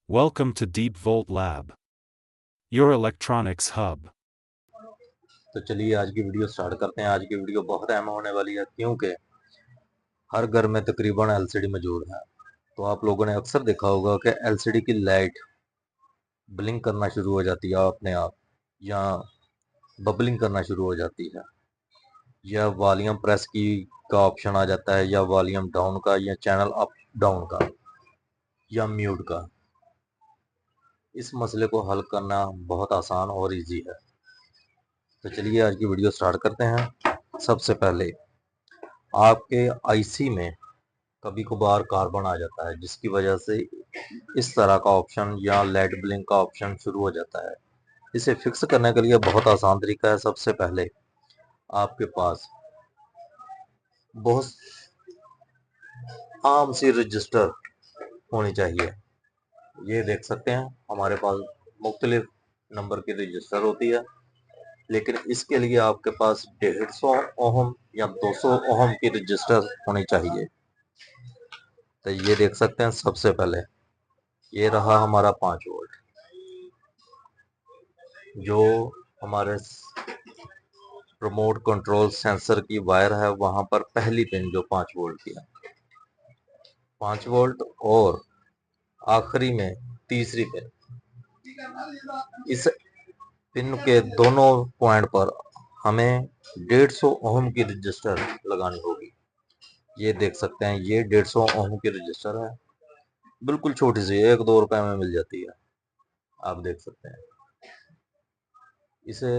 Welcome to Deep Volt Lab, your electronics hub. तो चलिए आज की वीडियो स्टार्ट करते हैं। आज की वीडियो बहुत अहम होने वाली है क्योंकि हर घर में तकरीबन एलसीडी मौजूद है। तो आप लोगों ने अक्सर देखा होगा कि एलसीडी की लाइट ब्लिंक करना शुरू हो जाती है अपने आप, या बबलिंग करना शुरू हो जाती है, या वॉल्यूम प्रेस की का ऑप्शन आ जाता है, या वॉल्यूम डाउन का, या चैनल अप डाउन का, या म्यूट का। इस मसले को हल करना बहुत आसान और इजी है। तो चलिए आज की वीडियो स्टार्ट करते हैं। सबसे पहले आपके आईसी में कभी कभार कार्बन आ जाता है, जिसकी वजह से इस तरह का ऑप्शन या लेड ब्लिंक का ऑप्शन शुरू हो जाता है। इसे फिक्स करने के लिए बहुत आसान तरीका है। सबसे पहले आपके पास बहुत आम सी रजिस्टर होनी चाहिए। ये देख सकते हैं हमारे पास मुख्तलिफ नंबर की रजिस्टर होती है, लेकिन इसके लिए आपके पास 150 ओहम या 200 ओहम की रजिस्टर होनी चाहिए। तो ये देख सकते हैं, सबसे पहले ये रहा हमारा 5 वोल्ट, जो हमारे रिमोट कंट्रोल सेंसर की वायर है वहां पर पहली पिन जो 5 वोल्ट की है, 5 वोल्ट, और आखिरी में तीसरी पिन। इस पिन के दोनों पॉइंट पर हमें 150 ओम की रजिस्टर लगानी होगी। ये देख सकते हैं, ये 150 ओम की रजिस्टर है, बिल्कुल छोटी सी, 1-2 रुपए में मिल जाती है। आप देख सकते हैं, इसे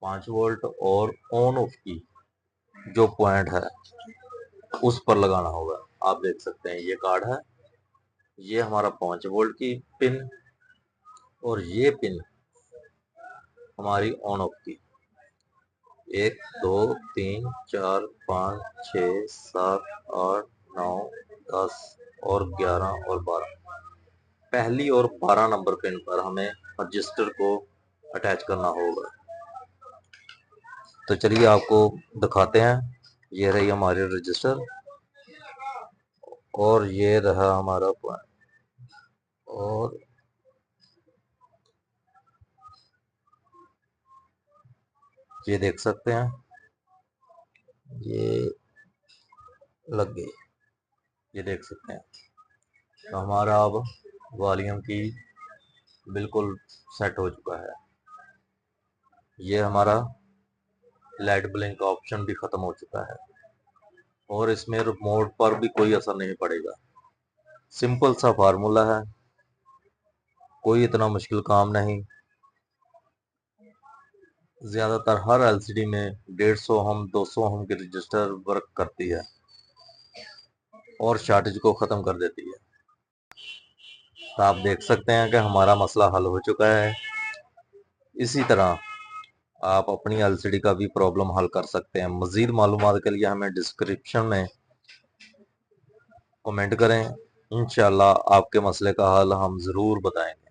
5 वोल्ट और ऑन ऑफ की जो पॉइंट है उस पर लगाना होगा। आप देख सकते हैं, ये कार्ड है, ये हमारा 5 वोल्ट की पिन, और ये पिन हमारी ऑन ऑफ की। 1 2 3 4 5 6 7 8 9 10 और 11 और 12, पहली और 12 नंबर पिन पर हमें रजिस्टर को अटैच करना होगा। तो चलिए आपको दिखाते हैं। ये रही हमारी रजिस्टर, और ये रहा हमारा पॉइंट, और ये देख सकते हैं, ये लग गई। ये देख सकते हैं, तो हमारा अब वॉल्यूम की बिल्कुल सेट हो चुका है। ये हमारा लाइट ब्लिंक का ऑप्शन भी खत्म हो चुका है, और इसमें रिमोट पर भी कोई असर नहीं पड़ेगा। सिंपल सा फार्मूला है, कोई इतना मुश्किल काम नहीं। ज्यादातर हर एलसीडी में 150 ओम 200 ओम की रजिस्टर वर्क करती है और शॉर्टेज को खत्म कर देती है। तो आप देख सकते हैं कि हमारा मसला हल हो चुका है। इसी तरह आप अपनी एलसीडी का भी प्रॉब्लम हल कर सकते हैं। मजीद मालूमात के लिए हमें डिस्क्रिप्शन में कमेंट करें, इंशाल्लाह आपके मसले का हल हम ज़रूर बताएंगे।